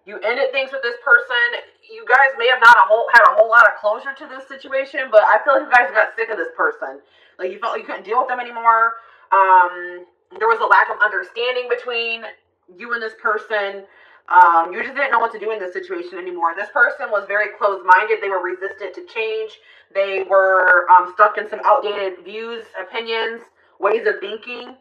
You ended things with this person. You guys may have not had a whole lot of closure to this situation, but I feel like you guys got sick of this person. Like, you felt like you couldn't deal with them anymore. There was a lack of understanding between you and this person. You just didn't know what to do in this situation anymore. This person was very closed-minded. They were resistant to change. They were stuck in some outdated views, opinions, ways of thinking.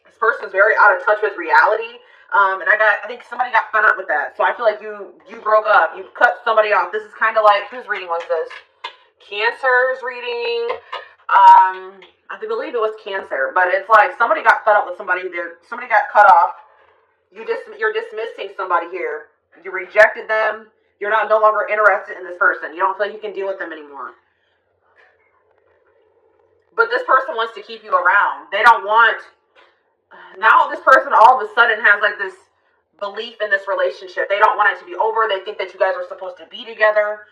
This person is very out of touch with reality. And I think somebody got fed up with that. So I feel like you broke up. You cut somebody off. This is kind of like, whose reading was this? Cancer's reading. I believe it was Cancer. But it's like somebody got fed up with somebody there. Somebody got cut off. You're dismissing somebody here. You rejected them. You're no longer interested in this person. You don't feel like you can deal with them anymore. But this person wants to keep you around. They don't want... Now this person all of a sudden has like this belief in this relationship. They don't want it to be over. They think that you guys are supposed to be together.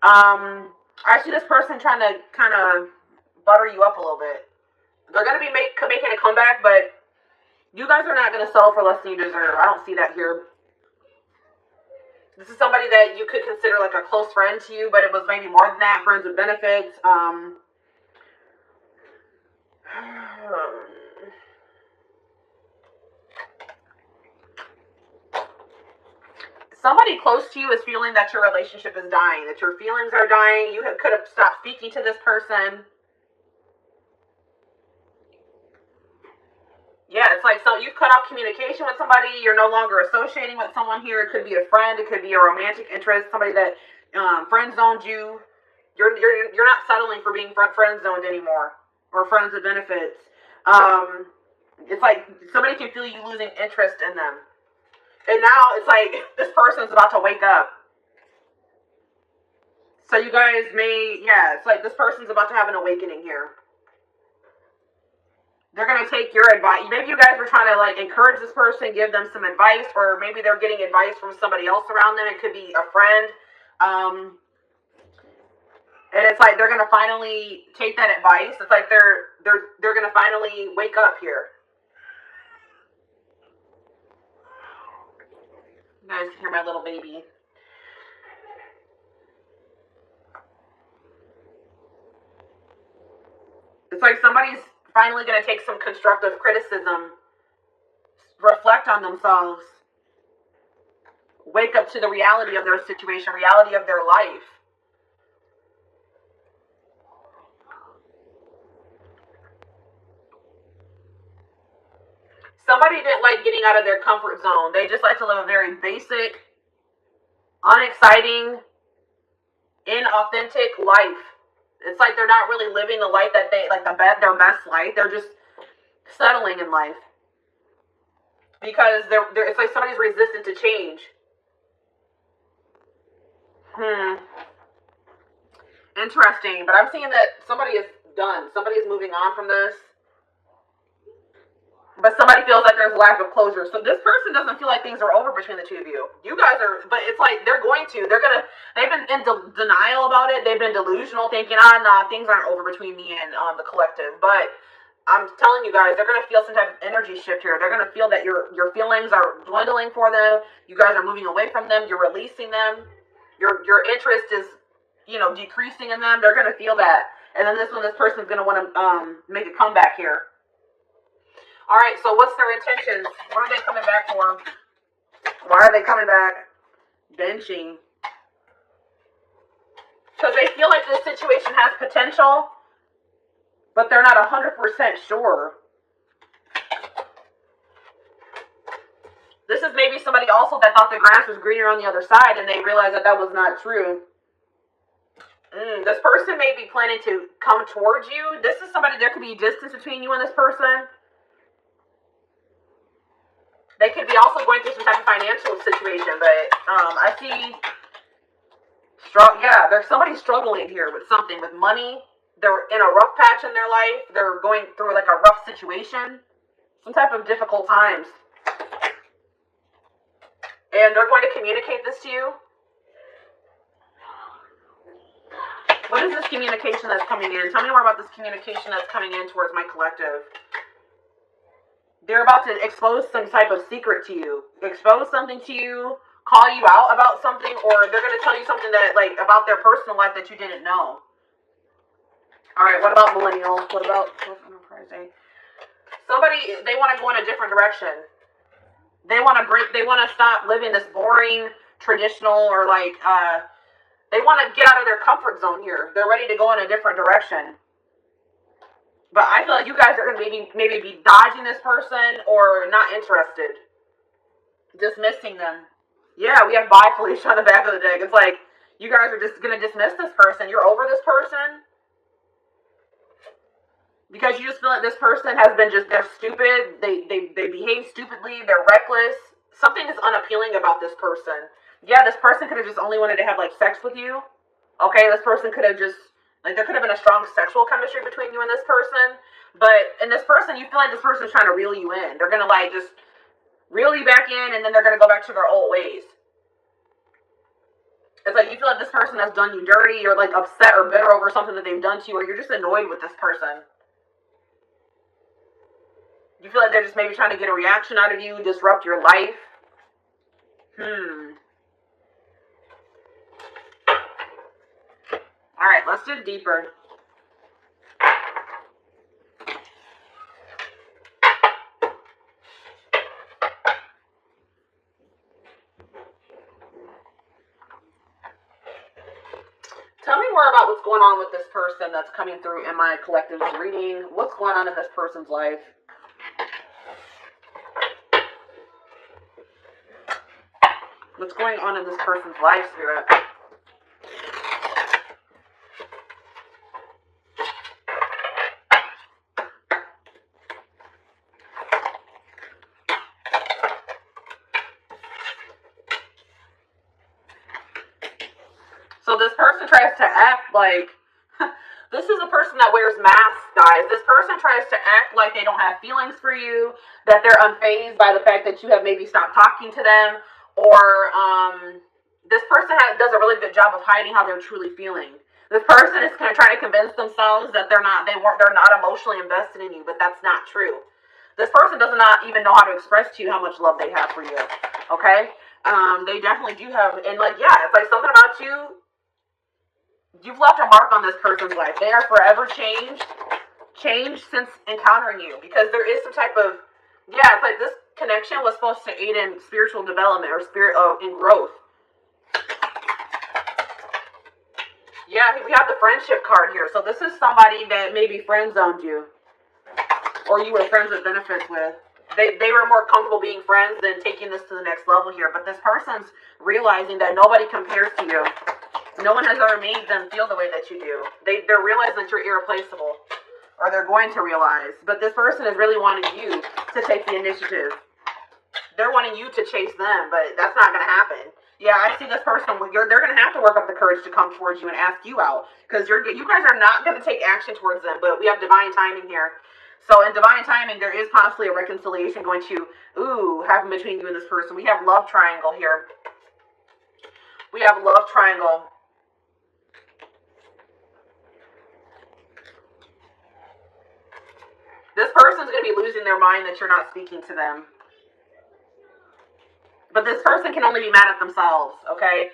I see this person trying to kind of butter you up a little bit. They're going to be making a comeback, but you guys are not going to settle for less than you deserve. I don't see that here. This is somebody that you could consider like a close friend to you, but it was maybe more than that. Friends with benefits. Somebody close to you is feeling that your relationship is dying, that your feelings are dying. You could have stopped speaking to this person. Yeah, it's like, so you've cut off communication with somebody. You're no longer associating with someone here. It could be a friend. It could be a romantic interest. Somebody that friend zoned you. You're not settling for being friend zoned anymore, or friends with benefits. It's like somebody can feel you losing interest in them, and now it's like this person's about to wake up. So you guys may, yeah, it's like this person's about to have an awakening here. They're going to take your advice. Maybe you guys were trying to like encourage this person, give them some advice, or maybe they're getting advice from somebody else around them. It could be a friend. And it's like they're going to finally take that advice. It's like they're going to finally wake up here. You guys can hear my little baby. It's like somebody's finally going to take some constructive criticism, reflect on themselves, wake up to the reality of their situation, reality of their life. Somebody didn't like getting out of their comfort zone. They just like to live a very basic, unexciting, inauthentic life. It's like they're not really living the life that they like, their best life. They're just settling in life because it's like somebody's resistant to change. Interesting, but I'm seeing that somebody is done. Somebody is moving on from this, but somebody feels like there's a lack of closure. So this person doesn't feel like things are over between the two of you. You guys are, but it's like they've been in denial about it. They've been delusional, thinking, nah, things aren't over between me and the collective. But I'm telling you guys, they're going to feel some type of energy shift here. They're going to feel that your feelings are dwindling for them. You guys are moving away from them. You're releasing them. Your interest is, decreasing in them. They're going to feel that. And then this person's going to want to make a comeback here. All right, so what's their intentions? What are they coming back for? Why are they coming back? Benching. Because they feel like this situation has potential, but they're not 100% sure. This is maybe somebody also that thought the grass was greener on the other side, and they realized that was not true. This person may be planning to come towards you. This is somebody, there could be distance between you and this person. They could be also going through some type of financial situation, but I see, there's somebody struggling here with something, with money. They're in a rough patch in their life. They're going through like a rough situation, some type of difficult times. And they're going to communicate this to you. What is this communication that's coming in? Tell me more about this communication that's coming in towards my collective. They're about to expose some type of secret to you. Expose something to you. call you out about something, or they're going to tell you something that, like, about their personal life that you didn't know. All right, what about millennials? What about somebody, they want to go in a different direction. They want to stop living this boring, traditional, or like, they want to get out of their comfort zone here. They're ready to go in a different direction. But I feel like you guys are going to maybe be dodging this person or not interested. Dismissing them. Yeah, we have bye Felicia on the back of the deck. It's like, you guys are just going to dismiss this person. You're over this person. Because you just feel like this person has been they're stupid. They behave stupidly. They're reckless. Something is unappealing about this person. Yeah, this person could have just only wanted to have, like, sex with you. Okay, this person could have just, like, there could have been a strong sexual chemistry between you and this person. But in this person, you feel like this person's trying to reel you in. They're going to, like, just reel you back in, and then they're going to go back to their old ways. It's like you feel like this person has done you dirty. You're, like, upset or bitter over something that they've done to you, or you're just annoyed with this person. You feel like they're just maybe trying to get a reaction out of you, disrupt your life. Alright, let's dig deeper. Tell me more about what's going on with this person that's coming through in my collective reading. What's going on in this person's life? What's going on in this person's life, Spirit? So this person tries to act like, this is a person that wears masks, guys. This person tries to act like they don't have feelings for you, that they're unfazed by the fact that you have maybe stopped talking to them, or this person does a really good job of hiding how they're truly feeling. This person is going to try to convince themselves that they're not emotionally invested in you, but that's not true. This person does not even know how to express to you how much love they have for you. Okay? They definitely do have, and like, yeah, it's like something about you. You've left a mark on this person's life. They are forever changed since encountering you, because there is some type of, yeah, it's like this connection was supposed to aid in spiritual development or in growth. Yeah, we have the friendship card here. So this is somebody that maybe friend zoned you, or you were friends with benefits with. They were more comfortable being friends than taking this to the next level here. But this person's realizing that nobody compares to you. No one has ever made them feel the way that you do. They're realizing that you're irreplaceable, or they're going to realize. But this person is really wanting you to take the initiative. They're wanting you to chase them, but that's not going to happen. Yeah, I see this person. They're going to have to work up the courage to come towards you and ask you out, because you guys are not going to take action towards them. But we have divine timing here. So in divine timing, there is possibly a reconciliation going to happen between you and this person. We have love triangle here. We have love triangle. This person's going to be losing their mind that you're not speaking to them. But this person can only be mad at themselves, okay?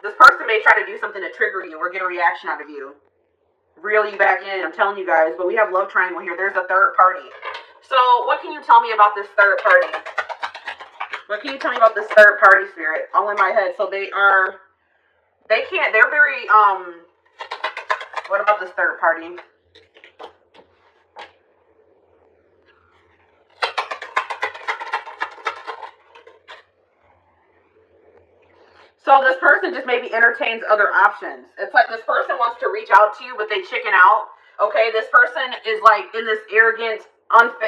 This person may try to do something to trigger you or get a reaction out of you. Reel you back in, I'm telling you guys. But we have love triangle here. There's a third party. So what can you tell me about this third party? What can you tell me about this third party, Spirit? All in my head. So they're very, what about this third party? So this person just maybe entertains other options. It's like this person wants to reach out to you, but they chicken out. Okay, this person is like in this arrogant,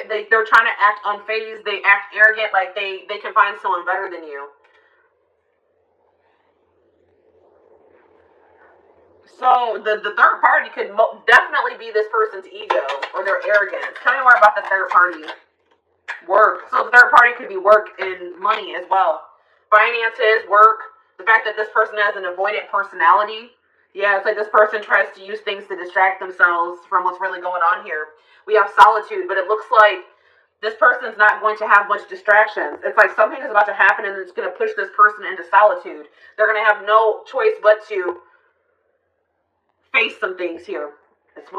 they're trying to act unfazed. They act arrogant, like they can find someone better than you. So the third party could definitely be this person's ego or their arrogance. Tell me more about the third party. Work. So the third party could be work and money as well. Finances, work. The fact that this person has an avoidant personality. Yeah, it's like this person tries to use things to distract themselves from what's really going on here. We have solitude, but it looks like This person's not going to have much distractions. It's like something is about to happen and it's going to push this person into solitude. They're going to have no choice but to face some things here.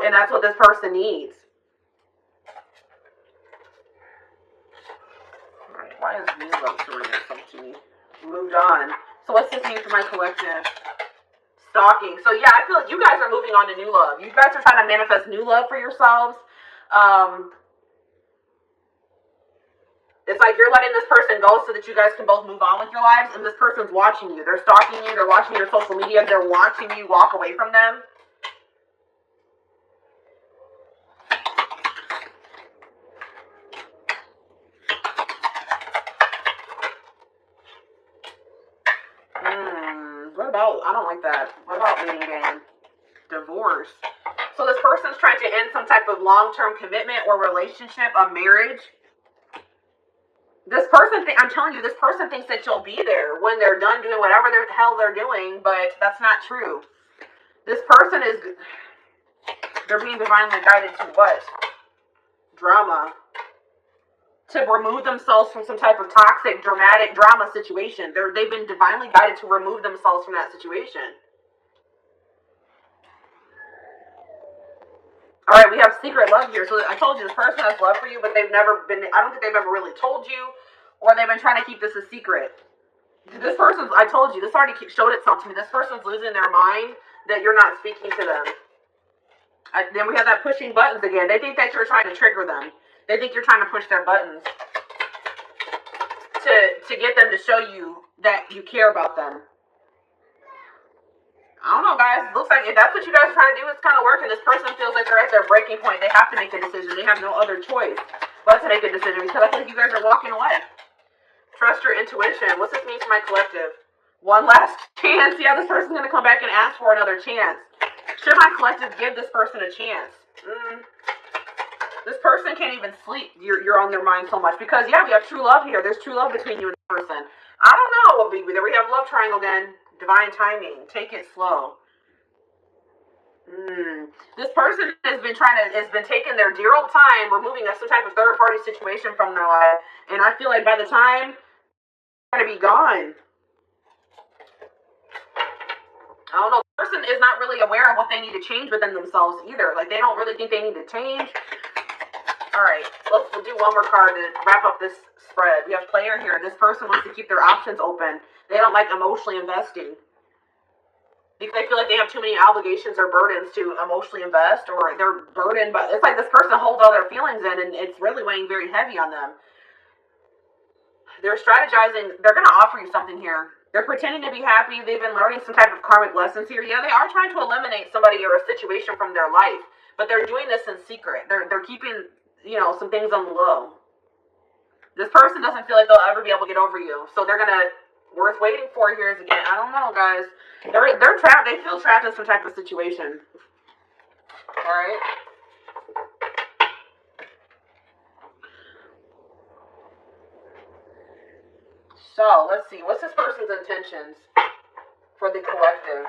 And that's what this person needs. Alright, why is new love showing itself to me? Moved on. So what's this mean for my collective? Stalking. So yeah, I feel like you guys are moving on to new love. You guys are trying to manifest new love for yourselves. It's like you're letting this person go so that you guys can both move on with your lives, and this person's watching you. They're stalking you. They're watching your social media. They're watching you walk away from them. What about, I don't like that. What about dating game? Divorce. So this person's trying to end some type of long-term commitment or relationship, a marriage. This person, I'm telling you, this person thinks that you'll be there when they're done doing whatever the hell they're doing, but that's not true. This person is, they're being divinely guided to what? Drama. To remove themselves from some type of toxic, dramatic drama situation. They've been divinely guided to remove themselves from that situation. Alright, we have secret love here. So I told you this person has love for you, but they've never been, I don't think they've ever really told you, or they've been trying to keep this a secret. This person's, I told you, this already showed itself to me. This person's losing their mind that you're not speaking to them. Then we have that pushing buttons again. They think that you're trying to trigger them. They think you're trying to push their buttons to get them to show you that you care about them. I don't know, guys. It looks like if that's what you guys are trying to do, it's kind of working. This person feels like they're at their breaking point. They have to make a decision. They have no other choice but to make a decision because I think you guys are walking away. Trust your intuition. What's this mean to my collective? One last chance. Yeah, this person's going to come back and ask for another chance. Should my collective give this person a chance? This person can't even sleep. You're on their mind so much because, yeah, we have true love here. There's true love between you and the person. I don't know what we there. We have love triangle again. Divine timing. Take it slow. This person has been taking their dear old time, removing some type of third party situation from their life, and I feel like by the time they're gonna be gone. I don't know. The person is not really aware of what they need to change within themselves either. Like they don't really think they need to change. All right, we'll do one more card to wrap up this spread. We have player here. This person wants to keep their options open. They don't like emotionally investing because they feel like they have too many obligations or burdens to emotionally invest, or they're burdened by. It's like this person holds all their feelings in, and it's really weighing very heavy on them. They're strategizing. They're going to offer you something here. They're pretending to be happy. They've been learning some type of karmic lessons here. Yeah, they are trying to eliminate somebody or a situation from their life, but they're doing this in secret. They're keeping, some things on the low. This person doesn't feel like they'll ever be able to get over you, so they're gonna. Worth waiting for here is again. I don't know, guys. They're trapped. They feel trapped in some type of situation. All right. So let's see. What's this person's intentions for the collective?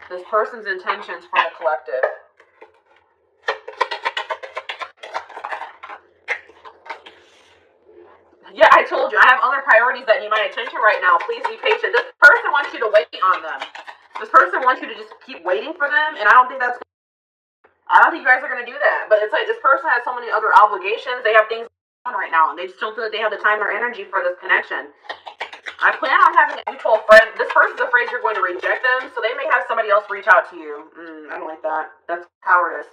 This person's intentions for the collective. Yeah, I told you, I have other priorities that need my attention right now. Please be patient. This person wants you to wait on them. This person wants you to just keep waiting for them, and I don't think you guys are going to do that. But it's like this person has so many other obligations. They have things on right now, and they just don't feel like they have the time or energy for this connection. I plan on having a mutual friend. This person's afraid you're going to reject them, so they may have somebody else reach out to you. I don't like that. That's cowardice.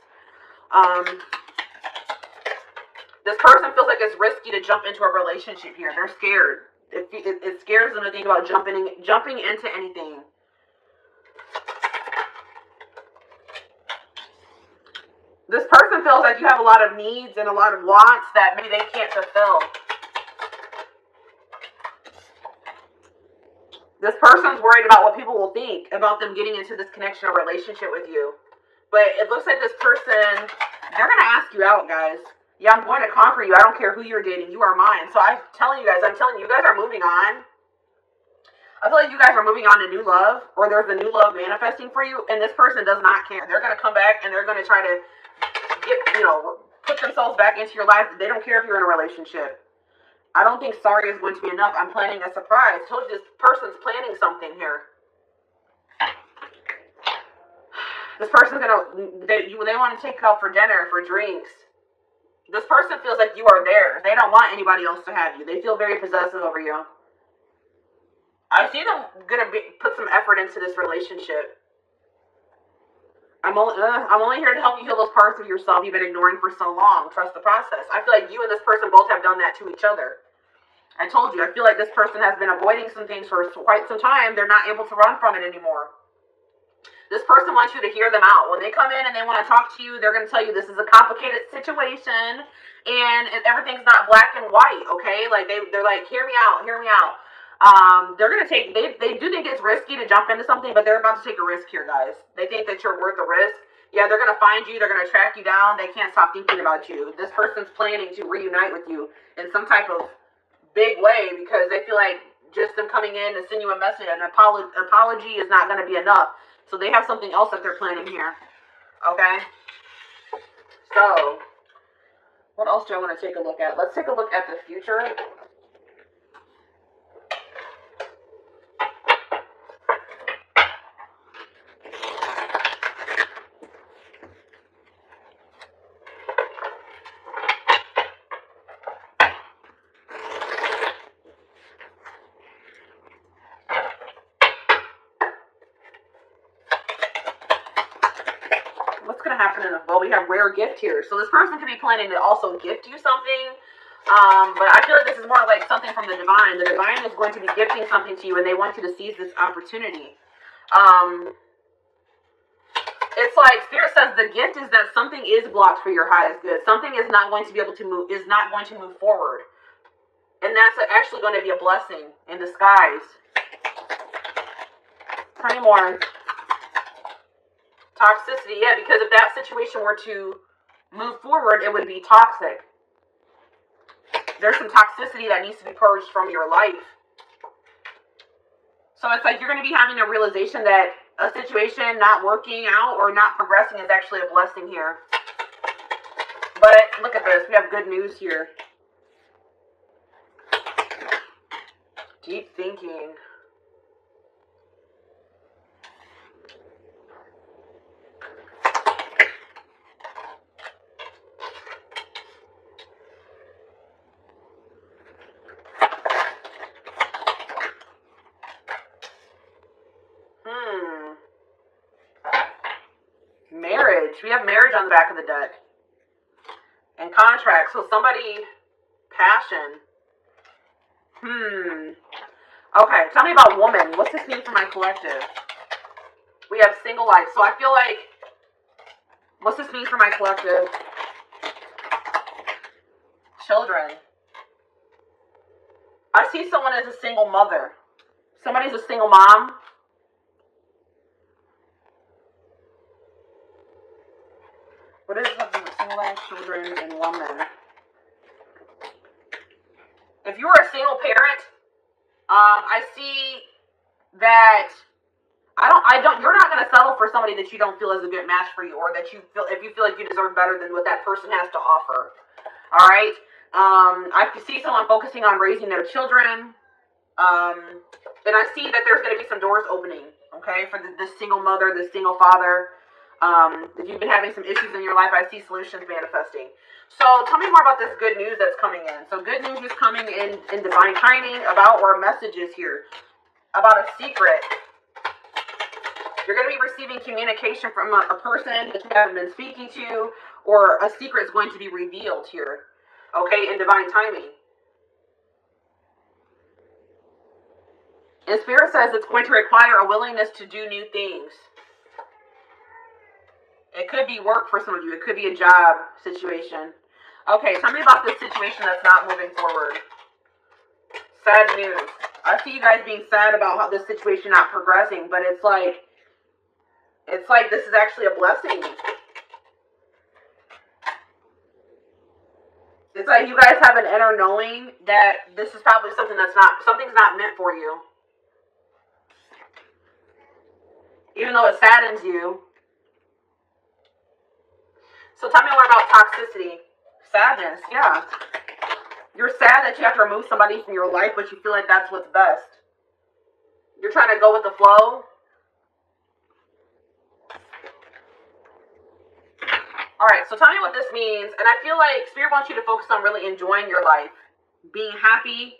This person feels like it's risky to jump into a relationship here. They're scared. It scares them to think about jumping into anything. This person feels like you have a lot of needs and a lot of wants that maybe they can't fulfill. This person's worried about what people will think about them getting into this connection or relationship with you. But it looks like this person, they're going to ask you out, guys. Yeah, I'm going to conquer you. I don't care who you're dating. You are mine. So I'm telling you guys are moving on. I feel like you guys are moving on to new love, or there's a new love manifesting for you, and this person does not care. They're going to come back, and they're going to try to put themselves back into your life. They don't care if you're in a relationship. I don't think sorry is going to be enough. I'm planning a surprise. I told you this person's planning something here. This person's they want to take you out for dinner, for drinks. This person feels like you are theirs. They don't want anybody else to have you. They feel very possessive over you. I see them put some effort into this relationship. I'm only here to help you heal those parts of yourself you've been ignoring for so long. Trust the process. I feel like you and this person both have done that to each other. I told you, I feel like this person has been avoiding some things for quite some time. They're not able to run from it anymore. This person wants you to hear them out. When they come in and they want to talk to you, they're going to tell you this is a complicated situation and everything's not black and white, okay? Like, they're like, hear me out, hear me out. They're going to take, they do think it's risky to jump into something, but they're about to take a risk here, guys. They think that you're worth the risk. Yeah, they're going to find you. They're going to track you down. They can't stop thinking about you. This person's planning to reunite with you in some type of big way because they feel like just them coming in and sending you a message, an apology is not going to be enough. So they have something else that they're planning here. Okay? So, what else do I want to take a look at? Let's take a look at the future. What's going to happen in well, we have rare gift here. So this person could be planning to also gift you something. But I feel like this is more like something from the divine. The divine is going to be gifting something to you, and they want you to seize this opportunity. It's like Spirit says the gift is that something is blocked for your highest good. Something is not going to be able to move, is not going to move forward. And that's actually going to be a blessing in disguise. Tell me more. Toxicity, yeah, because if that situation were to move forward, it would be toxic. There's some toxicity that needs to be purged from your life. So it's like you're going to be having a realization that a situation not working out or not progressing is actually a blessing here. But look at this. We have good news here. Deep thinking. Marriage. We have marriage on the back of the deck. And contract. So somebody, passion. Okay, tell me about woman. What's this mean for my collective? We have single life. So I feel like, what's this mean for my collective? Children. I see someone as a single mother. Somebody's a single mom. What is the single life, children, and woman? If you are a single parent, I see that you're not going to settle for somebody that you don't feel is a good match for you, or that if you feel like you deserve better than what that person has to offer. All right. I see someone focusing on raising their children. And I see that there's going to be some doors opening. Okay, for the single mother, the single father. If you've been having some issues in your life, I see solutions manifesting. So tell me more about this good news that's coming in. So good news is coming in divine timing about, or messages here about a secret. You're going to be receiving communication from a person that you haven't been speaking to, or a secret is going to be revealed here. Okay, in divine timing. And Spirit says it's going to require a willingness to do new things. It could be work for some of you. It could be a job situation. Okay, tell me about this situation that's not moving forward. Sad news. I see you guys being sad about how this situation not progressing, but it's like this is actually a blessing. It's like you guys have an inner knowing that this is probably something's not meant for you. Even though it saddens you. So tell me more about toxicity. Sadness, yeah. You're sad that you have to remove somebody from your life, but you feel like that's what's best. You're trying to go with the flow. Alright, so tell me what this means. And I feel like Spirit wants you to focus on really enjoying your life. Being happy.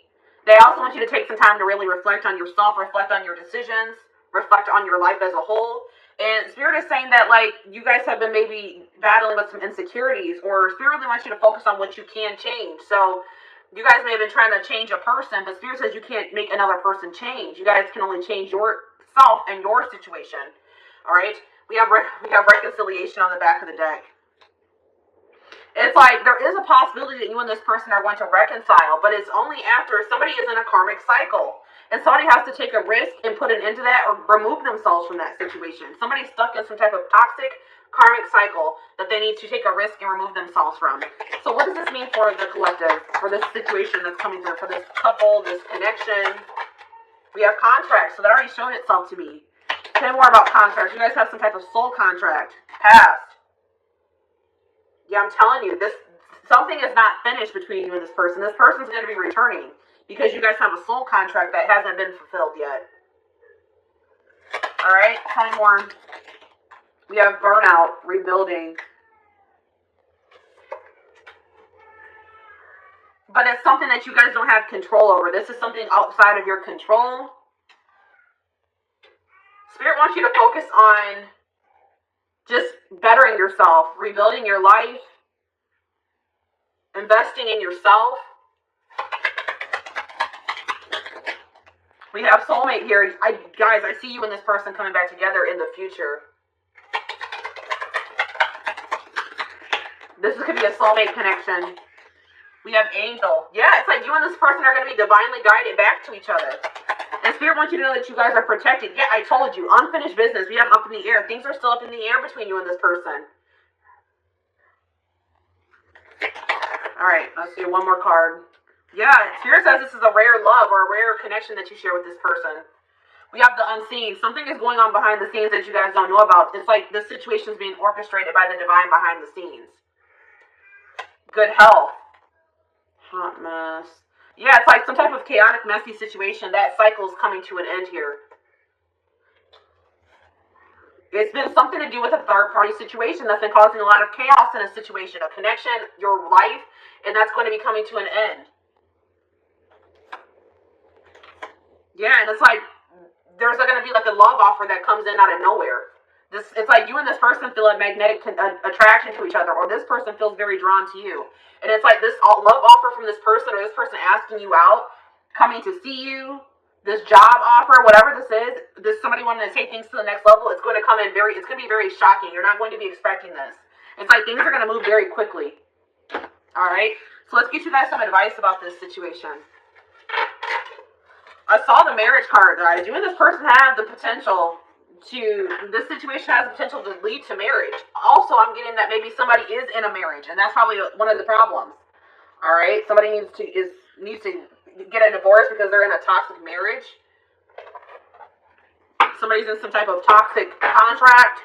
They also want you to take some time to really reflect on yourself, reflect on your decisions, reflect on your life as a whole. And Spirit is saying that, like, you guys have been maybe battling with some insecurities, or Spirit really wants you to focus on what you can change. So you guys may have been trying to change a person, but Spirit says you can't make another person change. You guys can only change yourself and your situation. All right? We have reconciliation on the back of the deck. It's like there is a possibility that you and this person are going to reconcile, but it's only after somebody is in a karmic cycle. And somebody has to take a risk and put an end to that or remove themselves from that situation. Somebody's stuck in some type of toxic karmic cycle that they need to take a risk and remove themselves from. So what does this mean for the collective, for this situation that's coming through, for this couple, this connection? We have contracts, so that already showed itself to me. Tell me more about contracts. You guys have some type of soul contract. Past. Yeah, I'm telling you, something is not finished between you and this person. This person's going to be returning because you guys have a soul contract that hasn't been fulfilled yet. All right, tell me more. We have burnout, rebuilding. But it's something that you guys don't have control over. This is something outside of your control. Spirit wants you to focus on just bettering yourself, rebuilding your life, investing in yourself. We have soulmate here. Guys, I see you and this person coming back together in the future. This could be a soulmate connection. We have angel. Yeah, it's like you and this person are going to be divinely guided back to each other. And Spirit wants you to know that you guys are protected. Yeah, I told you. Unfinished business. We have up in the air. Things are still up in the air between you and this person. Alright, let's do one more card. Yeah, Spirit says this is a rare love or a rare connection that you share with this person. We have the unseen. Something is going on behind the scenes that you guys don't know about. It's like this situation is being orchestrated by the divine behind the scenes. Good health. Hot mess. Yeah, it's like some type of chaotic, messy situation. That cycle is coming to an end here. It's been something to do with a third-party situation that's been causing a lot of chaos in a situation, a connection, your life, and that's going to be coming to an end. Yeah, and it's like there's going to be like a love offer that comes in out of nowhere. It's like you and this person feel a magnetic attraction to each other, or this person feels very drawn to you. And it's like this love offer from this person, or this person asking you out, coming to see you, this job offer, whatever this is, this somebody wanting to take things to the next level, it's going to come in it's going to be very shocking. You're not going to be expecting this. It's like things are going to move very quickly. All right? So let's get you guys some advice about this situation. I saw the marriage card, guys. You and this person have the potential this situation has the potential to lead to marriage. Also, I'm getting that maybe somebody is in a marriage, and that's probably one of the problems. All right, somebody needs to get a divorce because they're in a toxic marriage. Somebody's in some type of toxic contract.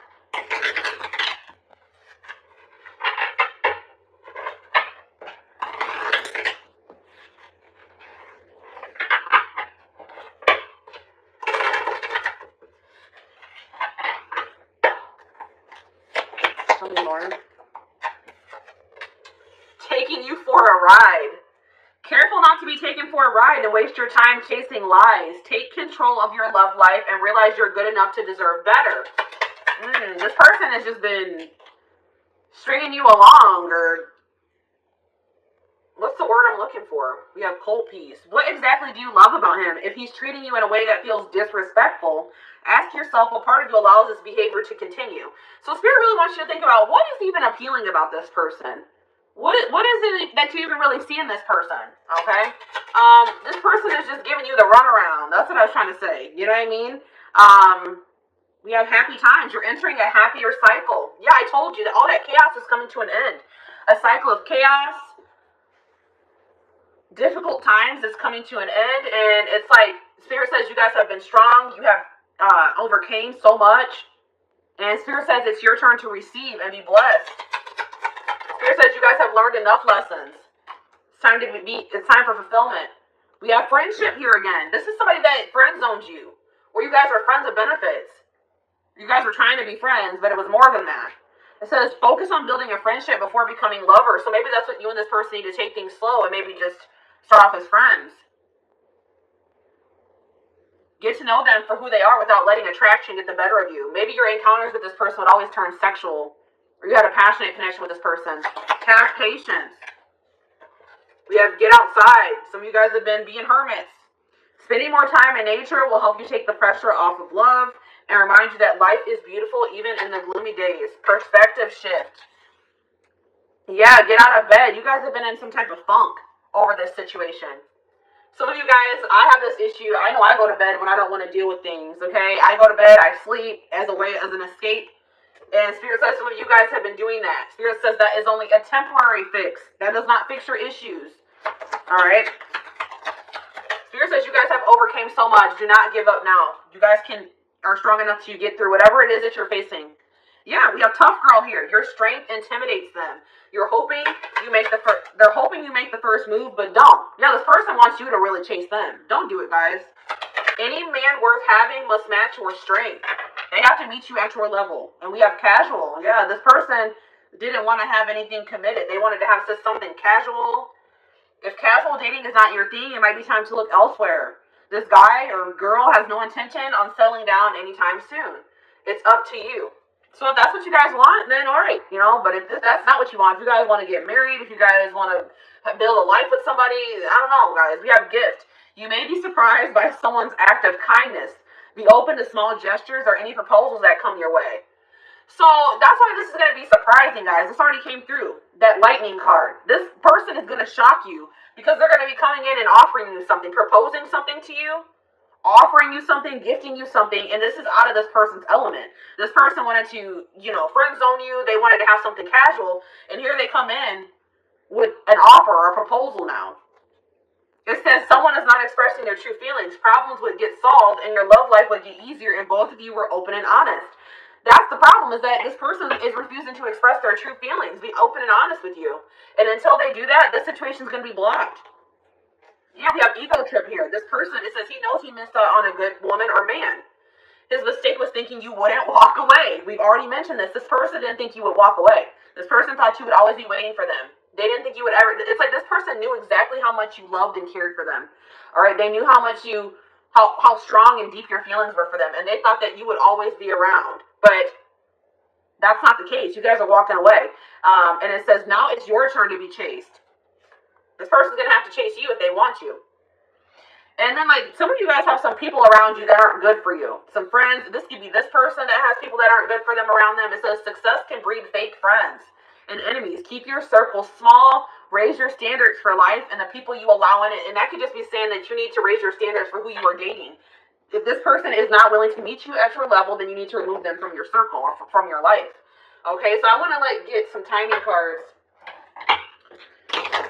Taking you for a ride. Careful not to be taken for a ride and waste your time chasing lies. Take control of your love life and realize you're good enough to deserve better. This person has just been stringing you along, or what's the word I'm looking for? We have cold peace. What exactly do you love about him? If he's treating you in a way that feels disrespectful, ask yourself what part of you allows this behavior to continue. So Spirit really wants you to think about what is even appealing about this person. What is it that you even really see in this person? Okay? This person is just giving you the runaround. That's what I was trying to say. You know what I mean? We have happy times. You're entering a happier cycle. Yeah, I told you that all that chaos is coming to an end. A cycle of chaos, difficult times is coming to an end. And it's like, Spirit says you guys have been strong. You have overcame so much. And Spirit says it's your turn to receive and be blessed. Spirit says you guys have learned enough lessons. It's time for fulfillment. We have friendship here again. This is somebody that friend zoned you, or you guys are friends of benefits. You guys were trying to be friends, but it was more than that. It says focus on building a friendship before becoming lovers. So maybe that's what you and this person need to take things slow and maybe just start off as friends. Get to know them for who they are without letting attraction get the better of you. Maybe your encounters with this person would always turn sexual, or you had a passionate connection with this person. Have patience. We have get outside. Some of you guys have been being hermits. Spending more time in nature will help you take the pressure off of love and remind you that life is beautiful even in the gloomy days. Perspective shift. Yeah, get out of bed. You guys have been in some type of funk over this situation. Some of you guys, I have this issue. I know I go to bed when I don't want to deal with things, okay? I go to bed, I sleep as an escape. And Spirit says some of you guys have been doing that. Spirit says that is only a temporary fix. That does not fix your issues. All right? Spirit says you guys have overcame so much. Do not give up now. You guys are strong enough to get through whatever it is that you're facing. Yeah, we have tough girl here. Your strength intimidates them. They're hoping you make the first move, but don't. Yeah, this person wants you to really chase them. Don't do it, guys. Any man worth having must match your strength. They have to meet you at your level. And we have casual. Yeah, this person didn't want to have anything committed. They wanted to have just something casual. If casual dating is not your thing, it might be time to look elsewhere. This guy or girl has no intention on settling down anytime soon. It's up to you. So if that's what you guys want, then all right, but if that's not what you want, if you guys want to get married, if you guys want to build a life with somebody, I don't know, guys, we have a gift. You may be surprised by someone's act of kindness. Be open to small gestures or any proposals that come your way. So that's why this is going to be surprising, guys. This already came through, that lightning card. This person is going to shock you because they're going to be coming in and offering you something, proposing something to you, offering you something, gifting you something, and this is out of this person's element. This person wanted to, friend zone you. They wanted to have something casual, and here they come in with an offer or a proposal now. It says someone is not expressing their true feelings. Problems would get solved, and your love life would get easier, and both of you were open and honest. That's the problem, is that this person is refusing to express their true feelings, be open and honest with you. And until they do that, the situation is going to be blocked. Yeah, we have ego trip here. This person, it says he knows he missed out on a good woman or man. His mistake was thinking you wouldn't walk away. We've already mentioned this. This person didn't think you would walk away. This person thought you would always be waiting for them. They didn't think you would ever. It's like this person knew exactly how much you loved and cared for them. All right, they knew how much how strong and deep your feelings were for them, and they thought that you would always be around. But that's not the case. You guys are walking away. And it says now it's your turn to be chased. This person's going to have to chase you if they want you. And then, some of you guys have some people around you that aren't good for you. Some friends. This could be this person that has people that aren't good for them around them. It says success can breed fake friends and enemies. Keep your circle small. Raise your standards for life and the people you allow in it. And that could just be saying that you need to raise your standards for who you are dating. If this person is not willing to meet you at your level, then you need to remove them from your circle or from your life. Okay, so I want to get some timing cards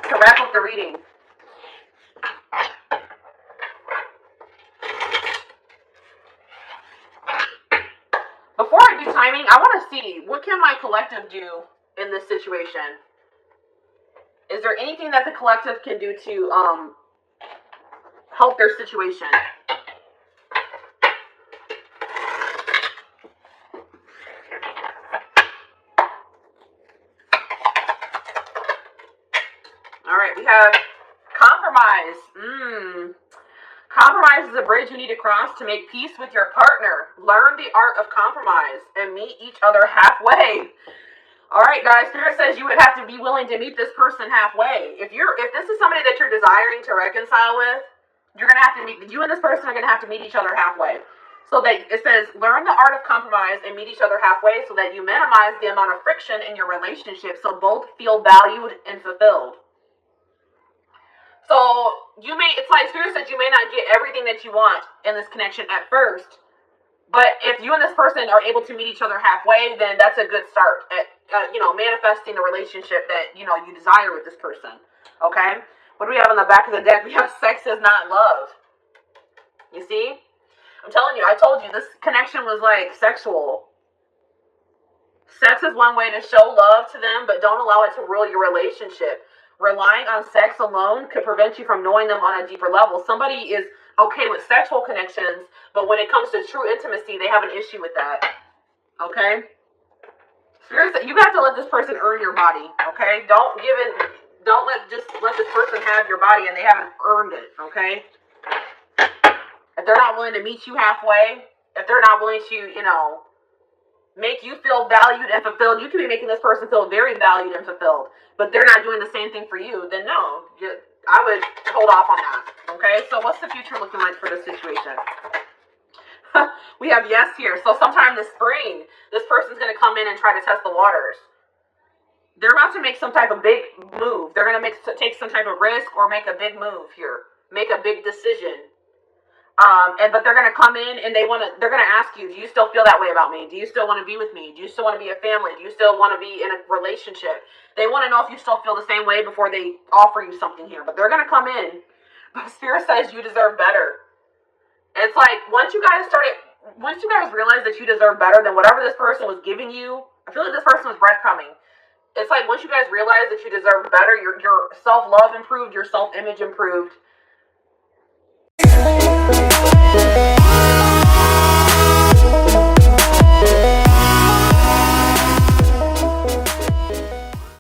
to wrap up the reading. Before I do timing, I want to see what can my collective do in this situation. Is there anything that the collective can do to help their situation? We have compromise. Compromise is a bridge you need to cross to make peace with your partner. Learn the art of compromise and meet each other halfway. All right, guys. Spirit says you would have to be willing to meet this person halfway. If this is somebody that you're desiring to reconcile with, you're gonna have to meet. You and this person are gonna have to meet each other halfway. So that it says learn the art of compromise and meet each other halfway, so that you minimize the amount of friction in your relationship, so both feel valued and fulfilled. So it's like Spirit said, you may not get everything that you want in this connection at first, but if you and this person are able to meet each other halfway, then that's a good start at manifesting the relationship that you desire with this person. Okay, what do we have on the back of the deck? We have sex is not love. You see, I'm telling you, I told you this connection was sexual. Sex is one way to show love to them, but don't allow it to rule your relationship. Relying on sex alone could prevent you from knowing them on a deeper level. Somebody is okay with sexual connections, but when it comes to true intimacy, they have an issue with that. Okay? Seriously, you have to let this person earn your body. Okay? Don't let this person have your body and they haven't earned it. Okay? If they're not willing to meet you halfway, if they're not willing to, make you feel valued and fulfilled, you can be making this person feel very valued and fulfilled, but they're not doing the same thing for you, then no, I would hold off on that. Okay, so what's the future looking like for this situation? We have yes here. So sometime this spring, this person's going to come in and try to test the waters. They're about to make some type of big move. They're going to take some type of risk or make a big move here, make a big decision. But they're gonna come in and they're gonna ask you, do you still feel that way about me? Do you still want to be with me? Do you still want to be a family? Do you still want to be in a relationship? They want to know if you still feel the same way before they offer you something here. But they're gonna come in. But Spirit says you deserve better. It's like once you guys realize that you deserve better than whatever this person was giving you, I feel like this person was breadcrumbing. It's like once you guys realize that you deserve better, your self-love improved, your self-image improved.